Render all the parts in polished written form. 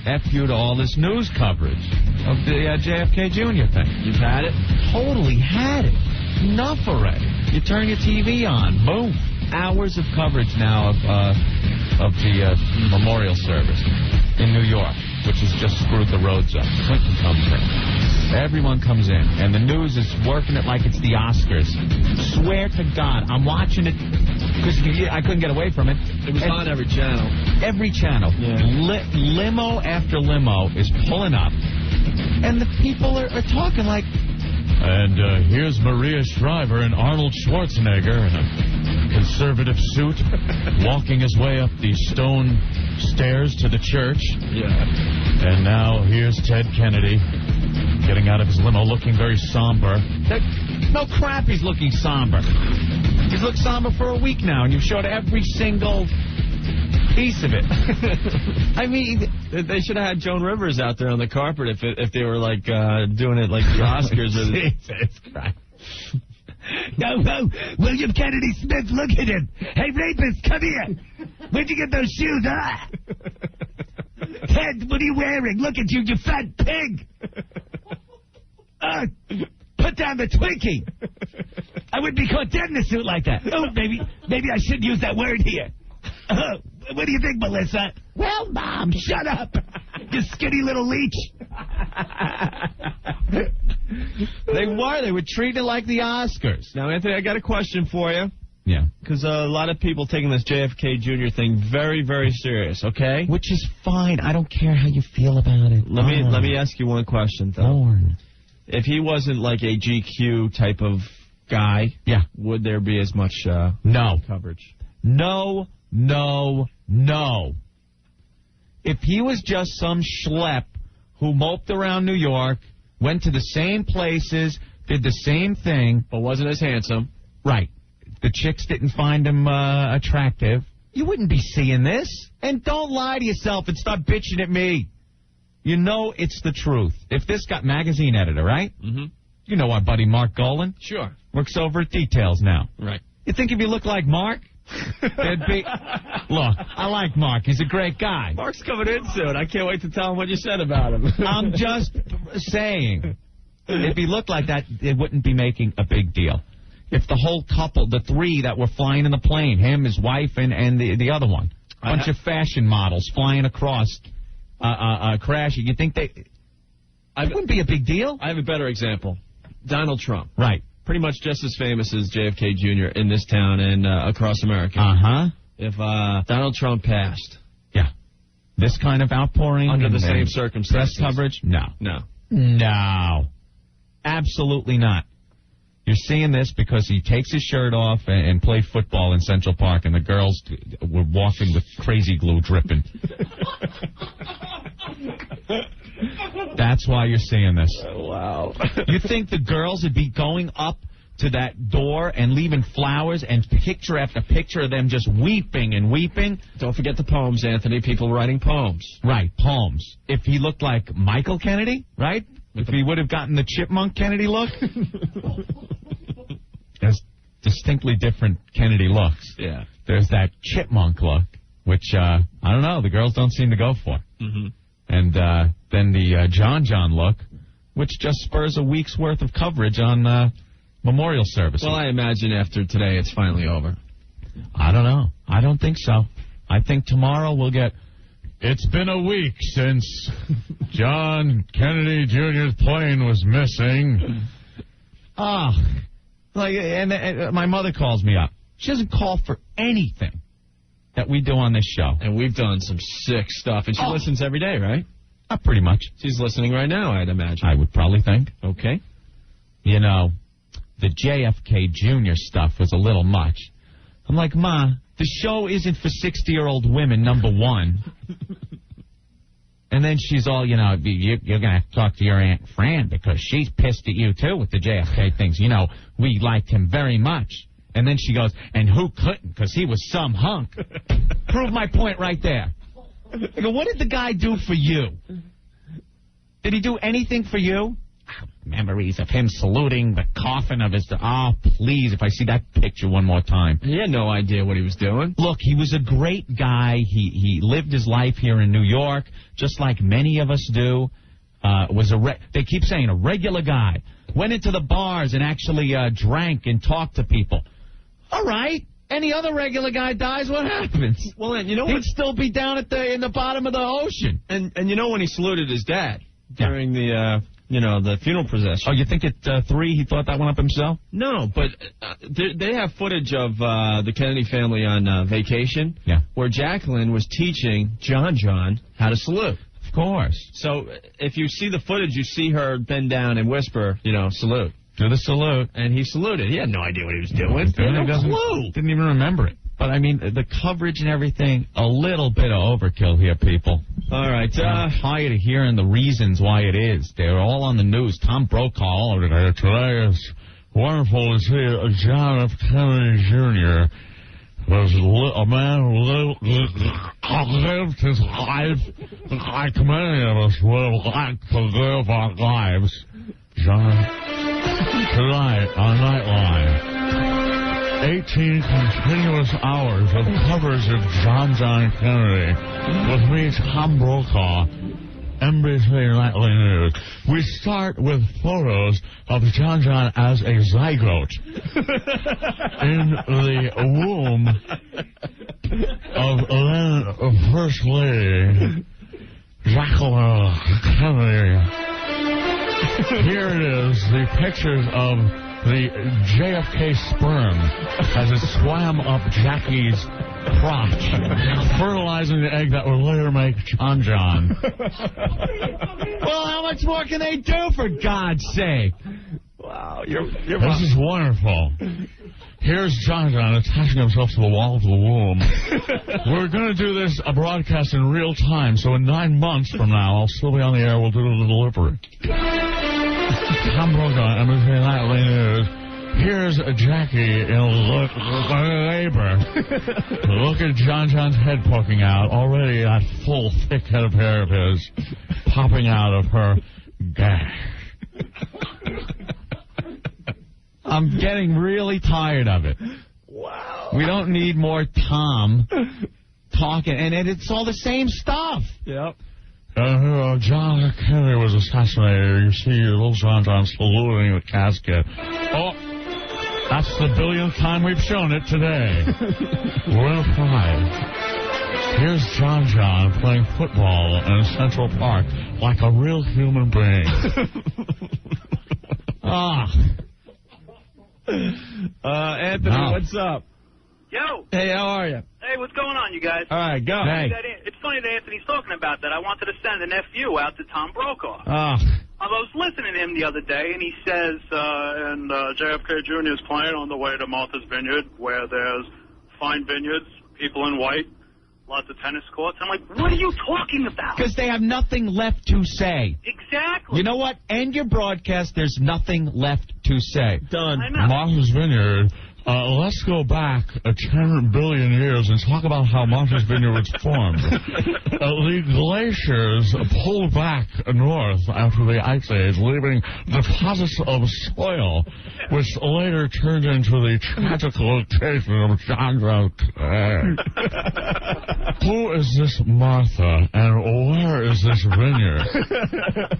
F you to all this news coverage of the JFK Jr. thing. You've had it? Totally had it. Enough already. You turn your TV on, boom. Hours of coverage now of the memorial service in New York, which has just screwed the roads up. Clinton comes in. Everyone comes in, and the news is working it like it's the Oscars. Swear to God, I'm watching it because I couldn't get away from it. It was on every channel. Every channel. Yeah. Limo after limo is pulling up, and the people are talking like... And here's Maria Shriver and Arnold Schwarzenegger in a conservative suit walking his way up the stone stairs to the church. Yeah. And now here's Ted Kennedy getting out of his limo looking very somber. No crap, he's looking somber. He's looked somber for a week now, and you've showed every single piece of it. I mean, they should have had Joan Rivers out there on the carpet if they were like doing it like the Oscars. Jesus Christ. No, William Kennedy Smith, look at him. Hey, rapist, come here. Where'd you get those shoes, huh? Ted, what are you wearing? Look at you, you fat pig. Put down the Twinkie. I wouldn't be caught dead in a suit like that. Oh, maybe I shouldn't use that word here. What do you think, Melissa? Well, Mom, shut up. You skinny little leech. They were treated like the Oscars. Now, Anthony, I got a question for you. Yeah. Because a lot of people taking this JFK Jr. thing very, very serious, okay? Which is fine. I don't care how you feel about it. Let me ask you one question, though. Lord. If he wasn't like a GQ type of guy, would there be as much coverage? No. If he was just some schlep who moped around New York, went to the same places, did the same thing, but wasn't as handsome, right? The chicks didn't find him attractive. You wouldn't be seeing this. And don't lie to yourself and start bitching at me. You know it's the truth. If this got magazine editor, right? Mm-hmm. You know our buddy Mark Golan? Sure. Works over at Details now. Right. You think if you look like Mark, there'd be... Look, I like Mark. He's a great guy. Mark's coming in soon. I can't wait to tell him what you said about him. I'm just saying, if he looked like that, it wouldn't be making a big deal. If the whole couple, the three that were flying in the plane, him, his wife, and the other one, bunch of fashion models flying across, crashing, you think it wouldn't be a big deal? I have a better example. Donald Trump. Right. Pretty much just as famous as JFK Jr. in this town and across America. Uh-huh. If Donald Trump passed. Yeah. This kind of outpouring? Under the same circumstances. Press coverage? No. No. Absolutely not. You're seeing this because he takes his shirt off and played football in Central Park, and the girls were walking with crazy glue dripping. That's why you're seeing this. Oh, wow. You think the girls would be going up to that door and leaving flowers and picture after picture of them just weeping and weeping? Don't forget the poems, Anthony. People writing poems. Right, poems. If he looked like Michael Kennedy, right? If he would have gotten the Chipmunk Kennedy look. There's distinctly different Kennedy looks. Yeah. There's that Chipmunk look, which, I don't know, the girls don't seem to go for. Mm-hmm. And then the John look, which just spurs a week's worth of coverage on memorial services. Well, I imagine after today it's finally over. I don't know. I don't think so. I think tomorrow we'll get... It's been a week since John Kennedy Jr.'s plane was missing. And my mother calls me up. She doesn't call for anything that we do on this show. And we've done some sick stuff. And she listens every day, right? Pretty much. She's listening right now, I'd imagine. I would probably think. Okay. You know, the JFK Jr. stuff was a little much. I'm like, Ma, the show isn't for 60-year-old women, number one. And then she's all, you're going to have to talk to your Aunt Fran because she's pissed at you, too, with the JFK things. You know, we liked him very much. And then she goes, and who couldn't because he was some hunk. Prove my point right there. I go, what did the guy do for you? Did he do anything for you? memories of him saluting the coffin of his... Oh, please, if I see that picture one more time. He had no idea what he was doing. Look, he was a great guy. He lived his life here in New York, just like many of us do. They keep saying a regular guy. Went into the bars and actually drank and talked to people. All right. Any other regular guy dies, what happens? Well, and you know what? He'd still be down in the bottom of the ocean. And you know when he saluted his dad during the funeral procession. Oh, you think at 3 he thought that one up himself? No, but they have footage of the Kennedy family on vacation where Jacqueline was teaching John how to salute. Of course. So if you see the footage, you see her bend down and whisper, salute. Do the salute. And he saluted. He had no idea what he was doing. He had no clue. Didn't even remember it. But, I mean, the coverage and everything, a little bit of overkill here, people. All right. I'm tired of hearing the reasons why it is. They're all on the news. Tom Brokaw all over today. Today is wonderful to see John F. Kennedy Jr. was a man who lived his life like many of us would like to live our lives. John, tonight on Nightline, 18 continuous hours of coverage of John Kennedy with me, Tom Brokaw, NBC Nightly News. We start with photos of John as a zygote in the womb of then First Lady Jacqueline Kennedy. Here it is, the pictures of the JFK sperm as it swam up Jackie's crotch, fertilizing the egg that would later make John. Well, how much more can they do, for God's sake? Wow, this is wonderful. Here's John attaching himself to the wall of the womb. We're going to do this a broadcast in real time, so in 9 months from now, I'll still be on the air. We'll do the delivery. Tom Brokaw, NBC Nightly News. Here's Jackie in labor. Look at John's head poking out. Already that full, thick head of hair of his popping out of her gash. I'm getting really tired of it. Wow. We don't need more Tom talking, and it's all the same stuff. Yep. John Kennedy was assassinated. You see little John saluting the casket. Oh, that's the billionth time we've shown it today. We're in a fight. Here's John playing football in Central Park like a real human being. Anthony, what's up? Yo. Hey, how are you? Hey, what's going on, you guys? All right, go. Hey. It's funny that Anthony's talking about that. I wanted to send an FU out to Tom Brokaw. I was listening to him the other day, and he says, and JFK Jr. is playing on the way to Martha's Vineyard, where there's fine vineyards, people in white, lots of tennis courts. I'm like, what are you talking about? Because they have nothing left to say. Exactly. You know what? End your broadcast. There's nothing left to say. Done. Martha's Vineyard. Let's go back 10 billion years and talk about how Martha's Vineyard was formed. The glaciers pulled back north after the Ice Age, leaving deposits of soil, which later turned into the tragic location of John. Who is this Martha, and where is this vineyard?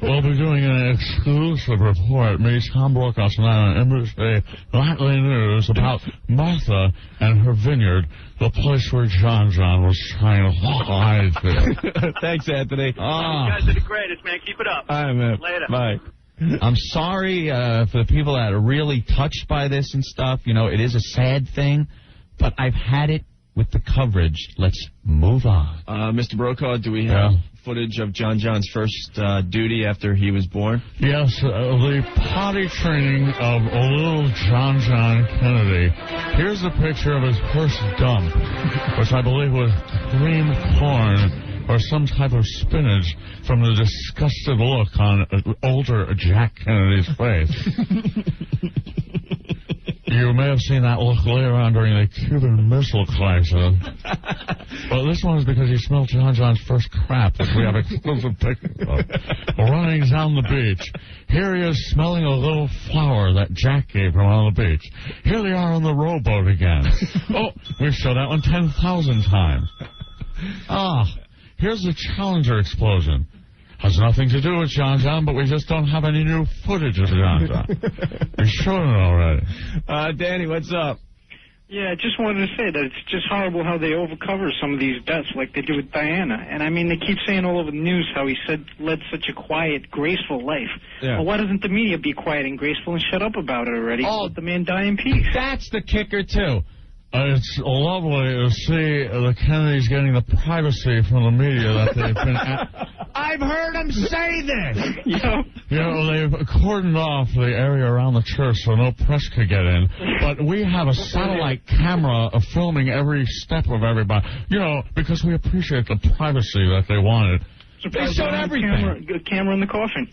We'll be doing an exclusive report, me, Tom Brokaw, tonight on NBC Nightly News, about Martha and her vineyard, the place where John was trying to hide it. Thanks, Anthony. You guys are the greatest, man. Keep it up. All right, man. Later. Bye. I'm sorry for the people that are really touched by this and stuff. You know, it is a sad thing, but I've had it with the coverage. Let's move on. Mr. Brokaw, do we have footage of John's first duty after he was born? Yes, the potty training of little John Kennedy. Here's a picture of his first dump, which I believe was cream corn or some type of spinach, from the disgusted look on older Jack Kennedy's face. You may have seen that look later on during the Cuban Missile Crisis. Well, this one is because he smelled John John's first crap, which we have exclusive pictures of. Running down the beach. Here he is smelling a little flower that Jack gave him on the beach. Here they are on the rowboat again. Oh, we've showed that one 10,000 times. Here's the Challenger explosion. Has nothing to do with John John, but we just don't have any new footage of John John. We showed it already. Danny, what's up? Yeah, I just wanted to say that it's just horrible how they overcover some of these deaths like they do with Diana. And, I mean, they keep saying all over the news how he led such a quiet, graceful life. Yeah. Well, why doesn't the media be quiet and graceful and shut up about it already? Let the man die in peace. That's the kicker, too. It's lovely to see the Kennedys getting the privacy from the media that they've been at. I've heard them say this. Yeah. You know, they've cordoned off the area around the church so no press could get in. But we have a satellite camera filming every step of everybody. You know, because we appreciate the privacy that they wanted. They showed everything. Camera in the coffin.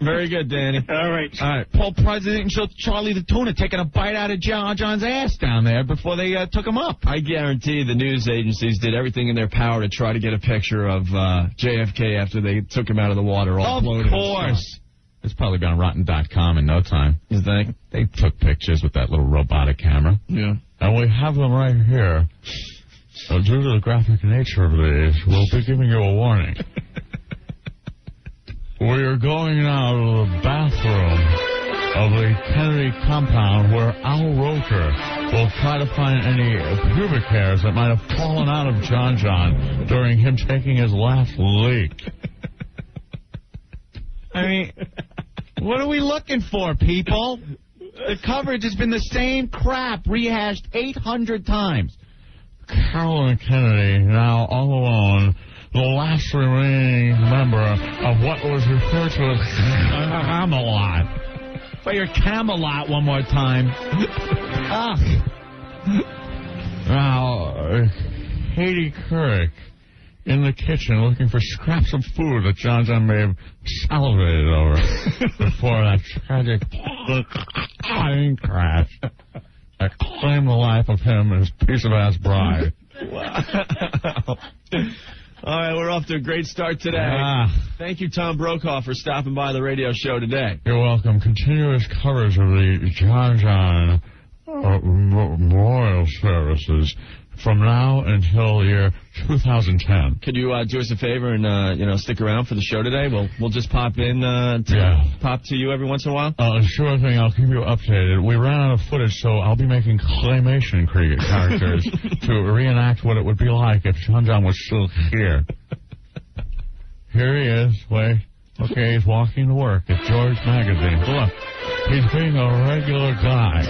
Very good, Danny. All right. Paul President showed Charlie the Tuna taking a bite out of John John's ass down there before they took him up. I guarantee the news agencies did everything in their power to try to get a picture of JFK after they took him out of the water. All of course. It's probably been on Rotten.com in no time. You think? They took pictures with that little robotic camera. Yeah. And we have them right here. So due to the graphic nature of these, we'll be giving you a warning. We are going now to the bathroom of the Kennedy compound where Al Roker will try to find any pubic hairs that might have fallen out of John John during him taking his last leak. I mean, what are we looking for, people? The coverage has been the same crap rehashed 800 times. Carolyn Kennedy, now all alone, the last remaining member of what was referred to as Camelot. Play your Camelot one more time. Now, Katie Couric in the kitchen looking for scraps of food that John John may have salivated over before that tragic plane crash that claimed the life of him and his piece-of-ass bride. Wow. All right, we're off to a great start today. Thank you, Tom Brokaw, for stopping by the radio show today. You're welcome. Continuous coverage of the John John memorial services from now until the year 2010. Could you do us a favor and stick around for the show today? We'll just pop in pop to you every once in a while. Sure thing. I'll keep you updated. We ran out of footage, so I'll be making claymation characters to reenact what it would be like if John John was still here. Here he is. Wait. Okay, he's walking to work at George Magazine. Look, he's being a regular guy.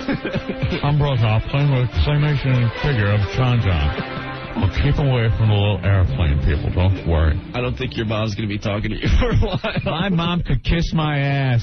Tom Brokaw playing with a claymation figure of John John. Well, keep away from the little airplane, people. Don't worry. I don't think your mom's going to be talking to you for a while. My mom could kiss my ass.